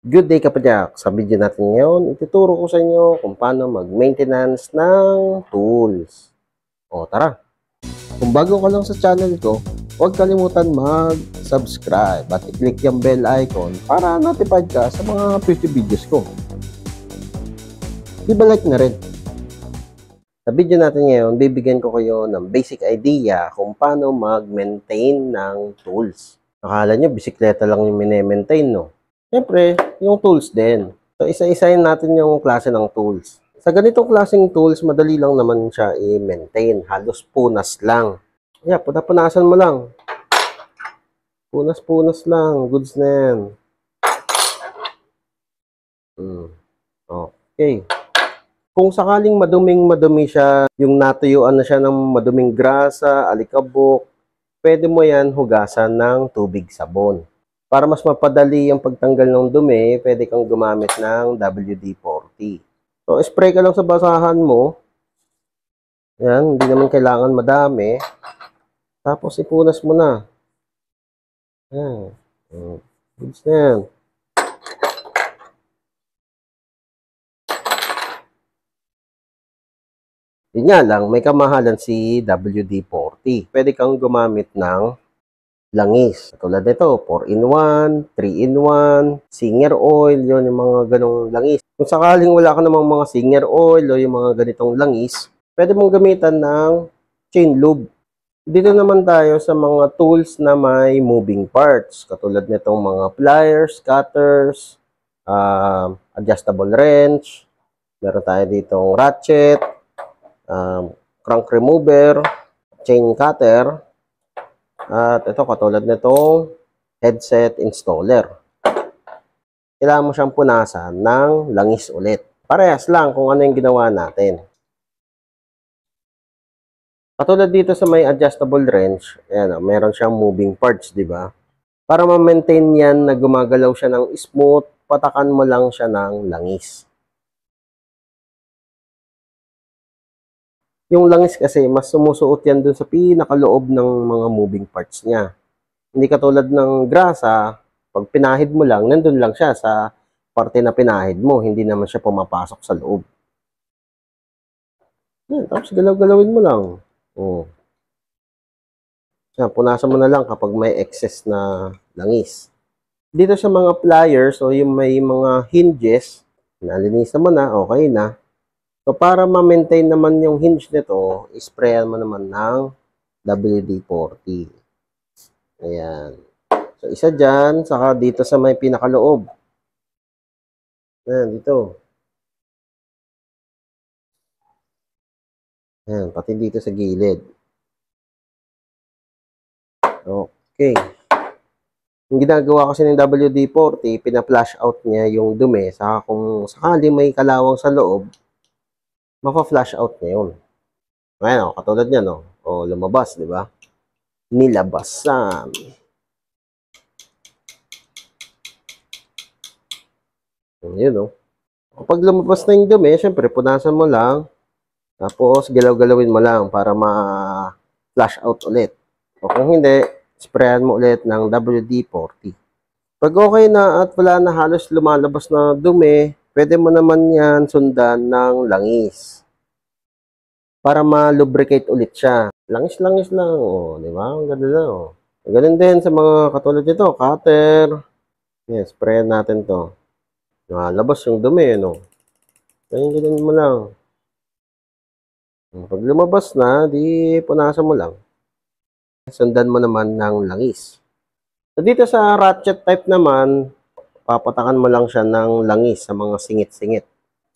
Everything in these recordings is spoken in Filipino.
Good day kapadyak! Sa video natin ngayon, ituturo ko sa inyo kung paano mag-maintenance ng tools. O tara! Kung bago ka lang sa channel ko, huwag kalimutan mag-subscribe at i-click yung bell icon para notified ka sa mga future videos ko. I-like na rin. Sa video natin ngayon, bibigyan ko kayo ng basic idea kung paano mag-maintain ng tools. Akala nyo, bisikleta lang yung mine-maintain, no? Siyempre, yung tools din. So, isa-isayin natin yung klase ng tools. Sa ganitong klaseng tools, madali lang naman siya i-maintain. Halos punas lang. Yeah, punasan mo lang. Punas lang. Goods na yan. Okay. Kung sakaling madumi siya, yung natuyuan na siya ng maduming grasa, alikabok, pwede mo yan hugasan ng tubig sabon. Para mas mapadali yung pagtanggal ng dumi, pwede kang gumamit ng WD-40. So, spray ka lang sa basahan mo. Yan, hindi naman kailangan madami. Tapos, ipunas mo na. Yan. Goods na yan. Yun nga lang, may kamahalan si WD-40. Pwede kang gumamit ng langis. Tulad nito, 4-in-1, 3-in-1, Singer oil, yun yung mga ganong langis. Kung sakaling wala ka namang mga Singer oil o yung mga ganitong langis, pwede mong gamitan ng chain lube. Dito naman tayo sa mga tools na may moving parts. Katulad nitong mga pliers, cutters, adjustable wrench, meron tayo ditong ratchet, crank remover, chain cutter, at ito, katulad nitong headset installer. Kailangan mo siyang punasan ng langis ulit. Parehas lang kung ano yung ginawa natin. Katulad dito sa may adjustable wrench, ayan, meron siyang moving parts, di ba? Para ma-maintain yan na gumagalaw siya ng smooth, patakan mo lang siya ng langis. Yung langis kasi, mas sumusuot yan dun sa pinakaloob ng mga moving parts niya. Hindi katulad ng grasa, pag pinahid mo lang, nandun lang siya sa parte na pinahid mo. Hindi naman siya pumapasok sa loob. Yan, tapos galaw-galawin mo lang. Yan, punasan mo na lang kapag may excess na langis. Dito sa mga pliers, o yung may mga hinges, nalinisan mo na, okay na. So, para ma-maintain naman yung hinge nito, isprayan mo naman ng WD-40. Ayan. So, isa dyan, saka dito sa may pinakaloob. Ayan, dito. Ayan, pati dito sa gilid. Okay. Yung ginagawa kasi ng WD-40, pina-flush out niya yung dumi. Saka kung sakali may kalawang sa loob, mapa-flush out niya yun. Ayan, katulad niya, no? O, lumabas, di ba? Nilabasan. Yun, no? Kapag lumabas na yung dumi, syempre, punasan mo lang. Tapos, galaw-galawin mo lang para ma-flush out ulit. O kung hindi, sprayan mo ulit ng WD-40. Pag okay na at wala na halos lumalabas na dumi, pwede mo naman yan sundan ng langis. Para ma-lubricate ulit siya. Langis-langis lang, oh, di ba? Ang ganda na, oh. Ganun din sa mga katulad nito, cutter. Yes, sprayan natin to. Labas yung dumi, no? Ganyan mo lang. Pag lumabas na, di punasan mo lang. Sundan mo naman ng langis. So, dito sa ratchet type naman, papatakan mo lang siya ng langis sa mga singit-singit.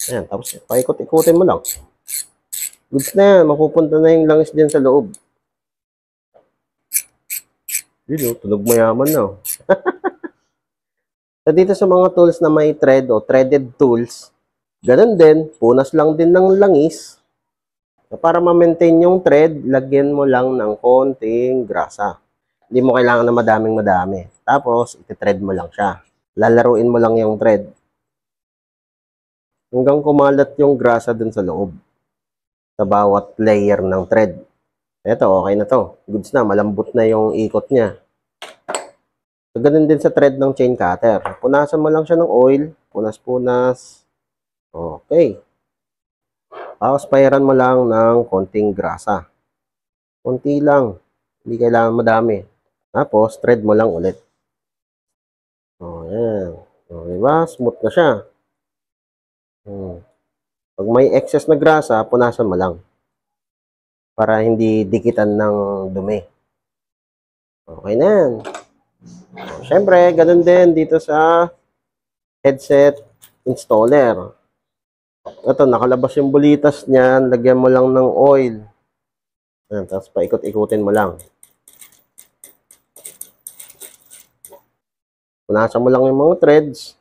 Ayan, tapos paikot-ikutin mo lang. Goods na yan, mapupunta na yung langis dyan sa loob. Yun, tunog mayaman na. So, dito sa mga tools na may thread o threaded tools, ganun din, punas lang din ng langis. So, para ma-maintain yung thread, lagyan mo lang ng konting grasa. Hindi mo kailangan na madaming-madami. Tapos, iti-thread mo lang siya. Lalaruin mo lang yung thread. Hanggang kumalat yung grasa dun sa loob. Sa bawat layer ng thread. Eto, okay na to. Goods na, malambot na yung ikot niya. So, ganun din sa thread ng chain cutter. Punasan mo lang siya ng oil. Punas-punas. Okay. Tapos, payaran mo lang ng konting grasa. Konti lang. Hindi kailangan madami. Tapos, thread mo lang ulit. O, yan. O, diba? Smooth na siya. Pag may excess na grasa, punasan mo lang. Para hindi dikitan ng dumi. Okay na yan. Siyempre, ganun din dito sa headset installer. Ito, nakalabas yung bulitas niyan. Lagyan mo lang ng oil. Ayan, tapos paikot-ikutin mo lang. Punasan mo lang yung mga threads.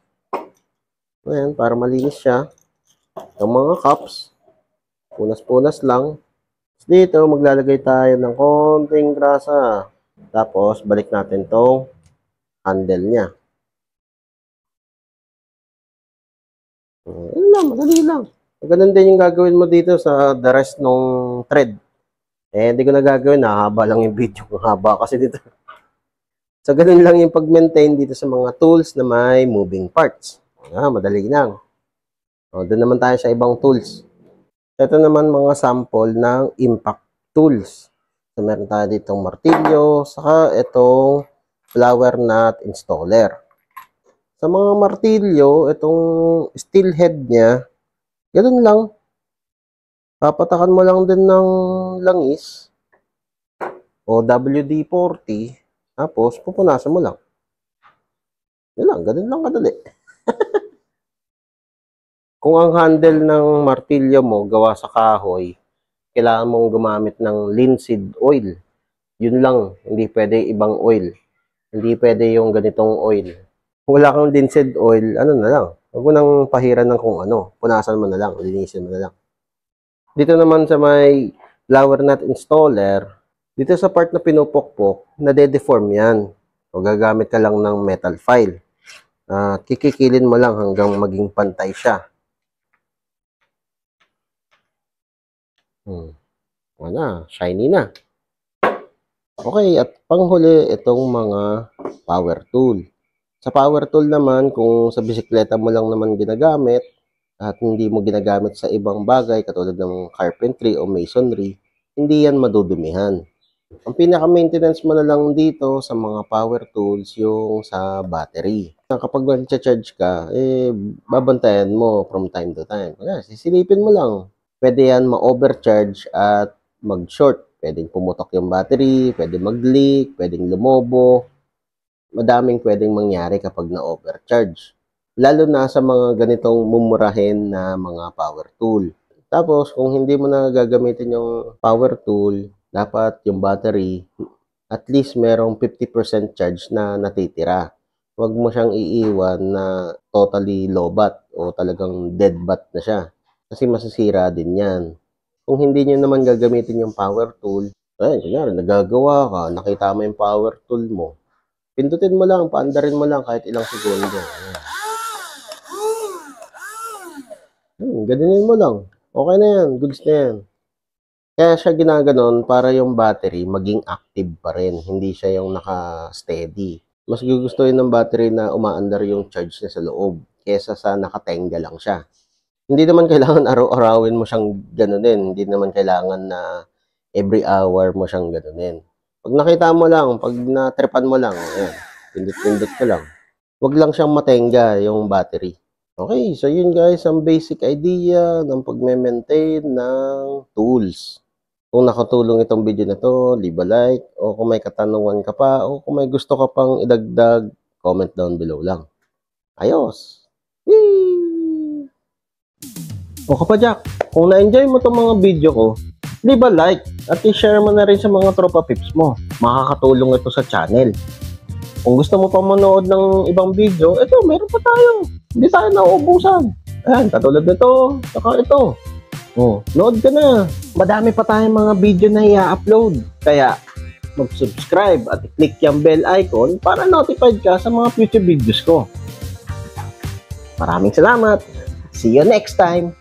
Ayan, para malinis siya. Yung mga cups. Punas-punas lang. Dito, maglalagay tayo ng konting grasa. Tapos, balik natin tong handle niya. Ayan lang, madali lang. Ganun din yung gagawin mo dito sa the rest ng thread. Hindi ko na gagawin. Haba lang yung video. Haba kasi dito. So, ganun lang yung pag-maintain dito sa mga tools na may moving parts. Madali lang. Doon naman tayo sa ibang tools. Ito naman mga sample ng impact tools. So, meron tayo ditong martilyo, saka itong flower nut installer. Sa mga martilyo, itong steel head niya, ganun lang. Papatakan mo lang din ng langis o WD-40, tapos pupunasan mo lang. Yan lang, ganun lang kadali. Kung ang handle ng martilyo mo gawa sa kahoy, kailangan mong gumamit ng linseed oil. Yun lang, hindi pwede ibang oil. Hindi pwede yung ganitong oil. Kung wala kang linseed oil, ano na lang. Huwag mo nang pahiran ng kung ano. Punasan mo na lang, linisin mo na lang. Dito naman sa may flower nut installer, dito sa part na pinupokpok, nade-deform yan. O gagamit ka lang ng metal file. Kikikilin mo lang hanggang maging pantay siya. Wala, shiny na. Okay, at panghuli, itong mga power tool. Sa power tool naman, kung sa bisikleta mo lang naman ginagamit, at hindi mo ginagamit sa ibang bagay, katulad ng carpentry o masonry, hindi yan madudumihan. Ang pinaka-maintenance mo na lang dito sa mga power tools, yung sa battery. Kapag mag-charge ka, babantayan mo from time to time. Sisilipin mo lang. Pwede yan ma-overcharge at mag-short. Pwedeng pumutok yung battery, pwedeng mag-leak, pwedeng lumobo. Madaming pwedeng mangyari kapag na-overcharge. Lalo na sa mga ganitong mumurahin na mga power tool. Tapos, kung hindi mo na gagamitin yung power tool, dapat yung battery, at least merong 50% charge na natitira. Huwag mo siyang iiwan na totally low-bat o talagang dead-bat na siya. Kasi masisira din yan. Kung hindi nyo naman gagamitin yung power tool, kunyari, nagagawa ka, nakita mo yung power tool mo, pindutin mo lang, paandarin mo lang kahit ilang segundo. Ganinin mo lang. Okay na yan, goods na yan. Kaya siya ginaganon para yung battery maging active pa rin. Hindi siya yung naka-steady. Mas gugustuhin ng battery na umaandar yung charge niya sa loob kesa sa nakatenga lang siya. Hindi naman kailangan araw-arawin mo siyang ganunin. Hindi naman kailangan na every hour mo siyang ganunin. Pag nakita mo lang, pag natripan mo lang, ayan, pindot-pindot ko lang. Huwag lang siyang matenga yung battery. Okay, so yun guys, ang basic idea ng pag-maintain ng tools. Kung nakatulong itong video na to, leave a like, o kung may katanungan ka pa, o kung may gusto ka pang idagdag, comment down below lang. Ayos! Whee! O kapadyak, kung na-enjoy mo itong mga video ko, leave a like at i-share mo na rin sa mga tropa pips mo. Makakatulong ito sa channel. Kung gusto mo pa manood ng ibang video, ito, meron pa tayo. Hindi tayo nauubusan. Ayan, katulad nito, saka ito. Nood ka na. Madami pa tayong mga video na i-upload. Kaya, mag-subscribe at i-click yung bell icon para notified ka sa mga future videos ko. Maraming salamat. See you next time.